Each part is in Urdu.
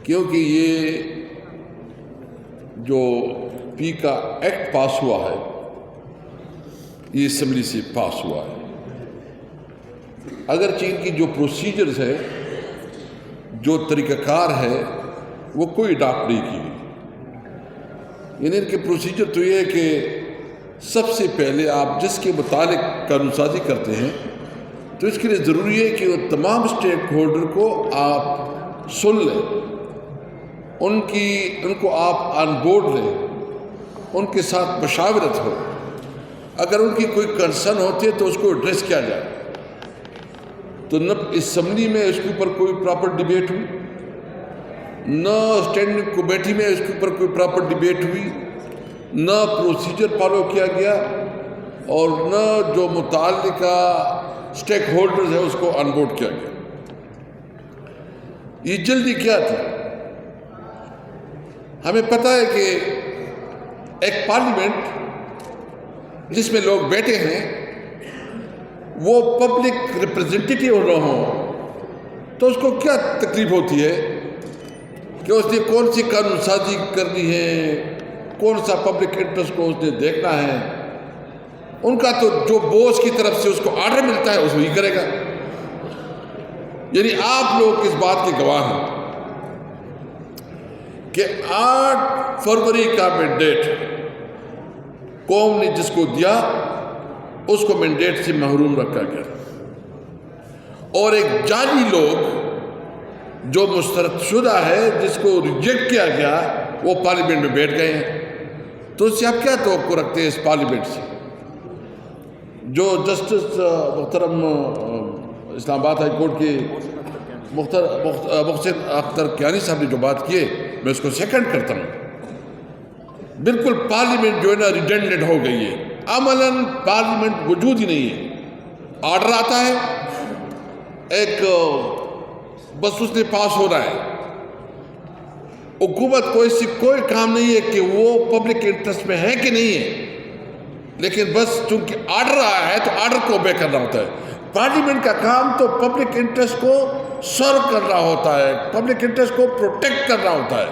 کیونکہ یہ جو پی کا ایکٹ پاس ہوا ہے یہ اسمبلی سے پاس ہوا ہے، اگرچہ ان کی جو پروسیجرز ہے، جو طریقہ کار ہے، وہ کوئی اڈاپٹ نہیں کی گئی۔ یعنی ان کے پروسیجر تو یہ ہے کہ سب سے پہلے آپ جس کے متعلق قانون سازی کرتے ہیں تو اس کے لیے ضروری ہے کہ وہ تمام اسٹیک ہولڈر کو آپ سن لیں، ان کو آپ آن بورڈ لیں، ان کے ساتھ مشاورت ہو، اگر ان کی کوئی کنسرن ہوتی ہے تو اس کو ایڈریس کیا جائے۔ تو نہ اسمبلی میں اس کے اوپر کوئی پراپر ڈیبیٹ ہوئی، نہ اسٹینڈنگ کمیٹی میں اس کے اوپر کوئی پراپر ڈیبیٹ ہوئی، نہ پروسیجر فالو کیا گیا، اور نہ جو متعلقہ اسٹیک ہولڈرز ہیں اس کو آن بورڈ کیا گیا۔ یہ جلدی کیا تھی؟ ہمیں پتہ ہے کہ ایک پارلیمنٹ جس میں لوگ بیٹھے ہیں وہ پبلک ریپرزنٹیٹیو نہ ہوں تو اس کو کیا تکلیف ہوتی ہے کہ اس نے کون سی قانون سازی کرنی ہے، کون سا پبلک انٹرسٹ کو اس نے دیکھنا ہے۔ ان کا تو جو بوس کی طرف سے اس کو آرڈر ملتا ہے اس وہی کرے گا۔ یعنی آپ لوگ اس بات کے گواہ ہیں کہ 8 فروری کا مینڈیٹ قوم نے جس کو دیا اس کو مینڈیٹ سے محروم رکھا گیا، اور ایک جعلی لوگ جو مسترد شدہ ہے جس کو ریجیکٹ کیا گیا وہ پارلیمنٹ میں بیٹھ گئے ہیں۔ تو اس سے آپ کیا توقع رکھتے ہیں اس پارلیمنٹ سے؟ جو جسٹس محترم اسلام آباد ہائی کورٹ کے محسن اختر کیانی صاحب نے جو بات کی ہے میں اس کو سیکنڈ کرتا ہوں۔ بالکل پارلیمنٹ جو ہے نا ریڈنڈنٹ ہو گئی ہے، عملاً پارلیمنٹ وجود ہی نہیں ہے۔ آرڈر آتا ہے ایک بس اس نے پاس ہو رہا ہے، حکومت کو اس سے کوئی کام نہیں ہے کہ وہ پبلک انٹرسٹ میں ہے کہ نہیں ہے، لیکن بس چونکہ آرڈر آیا ہے تو آرڈر کو اوبے کرنا ہوتا ہے۔ پارلیمنٹ کا کام تو پبلک انٹرسٹ کو سرو کرنا ہوتا ہے، پبلک انٹرسٹ کو پروٹیکٹ کرنا ہوتا ہے۔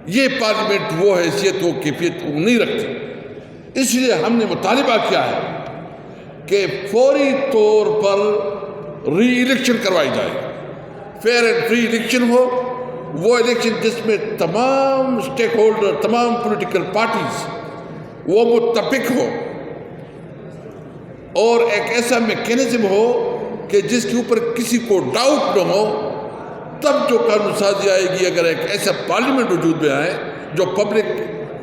یہ پارلیمنٹ وہ حیثیت وہ کیفیت نہیں رکھتی، اس لیے ہم نے مطالبہ کیا ہے کہ فوری طور پر ری الیکشن کروائی جائے، فیئر اینڈ فری الیکشن ہو، وہ الیکشن جس میں تمام اسٹیک ہولڈر، تمام پولیٹیکل پارٹیز وہ متفق ہو، اور ایک ایسا میکینزم ہو کہ جس کے اوپر کسی کو ڈاؤٹ نہ ہو، تب جو قانون سازی آئے گی۔ اگر ایک ایسا پارلیمنٹ وجود میں آئے جو پبلک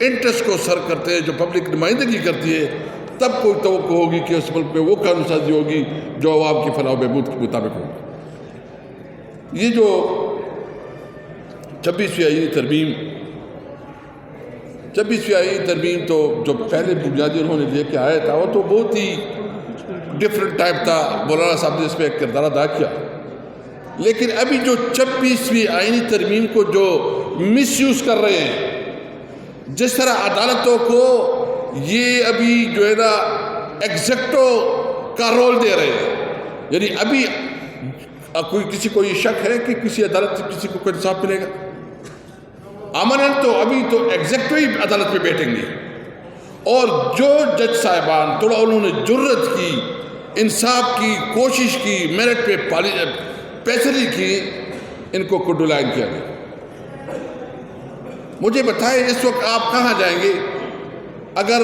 انٹرسٹ کو سر کرتے ہیں، جو پبلک نمائندگی کرتی ہے، تب کوئی توقع ہوگی کہ اس ملک میں وہ قانون سازی ہوگی جو عوام کی فلاح و بہبود کے مطابق ہوگی۔ یہ جو 26ویں آئینی ترمیم تو جو پہلے بنیادی انہوں نے لے کے آیا تھا وہ تو بہت ہی ڈفرنٹ ٹائپ تھا، مولانا صاحب نے اس پہ ایک کردار ادا کیا، لیکن ابھی جو 26ویں آئینی ترمیم کو جو مس یوز کر رہے ہیں، جس طرح عدالتوں کو یہ ابھی جو ہے نا ایگزیکٹو کا رول دے رہے ہیں، یعنی ابھی کسی کو یہ شک ہے کہ کسی عدالت سے کسی کو کوئی انصاف ملے گا؟ عملاً تو ابھی تو ایگزیکٹو ہی عدالت میں بیٹھیں گے، اور جو جج صاحبان تھوڑا انہوں نے جرت کی، انصاف کی کوشش کی، میرٹ پہ پیسری کی، ان کو کڈو لائن کیا گیا۔ مجھے بتائیں اس وقت آپ کہاں جائیں گے؟ اگر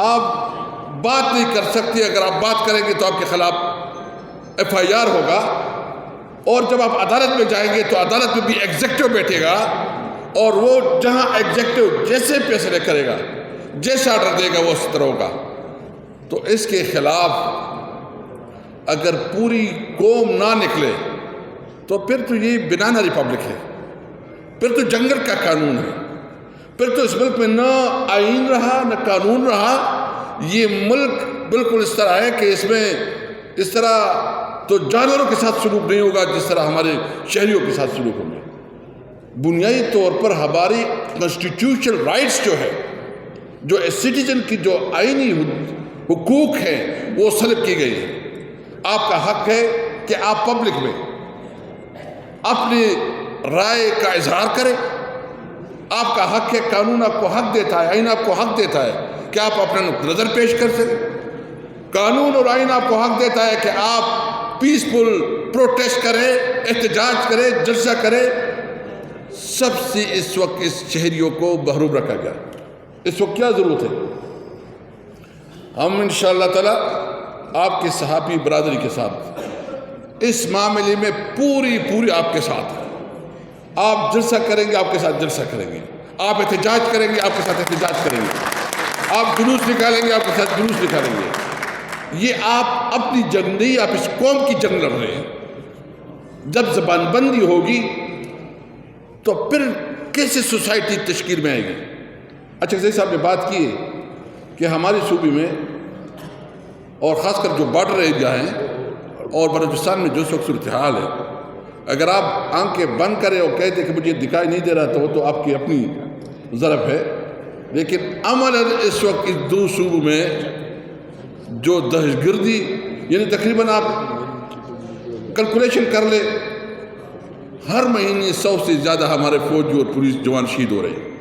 آپ بات نہیں کر سکتے، اگر آپ بات کریں گے تو آپ کے خلاف FIR ہوگا، اور جب آپ عدالت میں جائیں گے تو عدالت میں بھی ایگزیکٹو بیٹھے گا، اور وہ جہاں ایگزیکٹو جیسے فیصلے کرے گا، جیسا آرڈر دے گا وہ اس طرح ہوگا۔ تو اس کے خلاف اگر پوری قوم نہ نکلے تو پھر تو یہ بنانا ریپبلک ہے، پھر تو جنگل کا قانون ہے، پھر تو اس ملک میں نہ آئین رہا نہ قانون رہا۔ یہ ملک بالکل اس طرح ہے کہ اس میں اس طرح تو جانوروں کے ساتھ سلوک نہیں ہوگا جس طرح ہمارے شہریوں کے ساتھ سلوک ہوگا۔ بنیادی طور پر ہماری کانسٹیٹیوشنل رائٹس جو ہے، جو سٹیزن کی جو آئینی حقوق ہیں وہ سلب کی گئی ہے۔ آپ کا حق ہے کہ آپ پبلک میں اپنے رائے کا اظہار کریں. آپ کا حق ہے, قانون آپ کو حق دیتا ہے, آئین آپ کو حق دیتا ہے کہ آپ اپنا نقطہ نظر پیش کر سکیں. قانون اور آئین آپ کو حق دیتا ہے کہ آپ پیسفل پروٹیسٹ کریں, احتجاج کریں, جلسہ کریں. سب سے اس وقت اس شہریوں کو محروم رکھا گیا. اس وقت کیا ضرورت ہے؟ ہم انشاءاللہ تعالی آپ کے صحافی برادری کے ساتھ اس معاملے میں پوری آپ کے ساتھ ہیں. آپ جلسہ کریں گے, آپ کے ساتھ جلسہ کریں گے. آپ احتجاج کریں گے, آپ کے ساتھ احتجاج کریں گے. آپ جلوس نکالیں گے, آپ کے ساتھ جلوس نکالیں گے. یہ آپ اپنی جنگ نہیں, آپ اس قوم کی جنگ لڑ رہے ہیں. جب زبان بندی ہوگی تو پھر کیسے سوسائٹی تشکیل میں آئے گی؟ اچھا زئی صاحب نے بات کی ہے کہ ہماری صوبے میں اور خاص کر جو بارڈر ایریا ہیں اور بلوچستان میں جو صورتحال ہے, اگر آپ آنکھیں بند کریں اور کہتے کہ مجھے دکھائی نہیں دے رہا تو وہ تو آپ کی اپنی ضرف ہے. لیکن عملاً اس وقت اس دو صوبوں میں جو دہشت گردی, یعنی تقریباً آپ کیلکولیشن کر لیں, ہر مہینے 100 سے زیادہ ہمارے فوجی اور پولیس جوان شہید ہو رہے ہیں.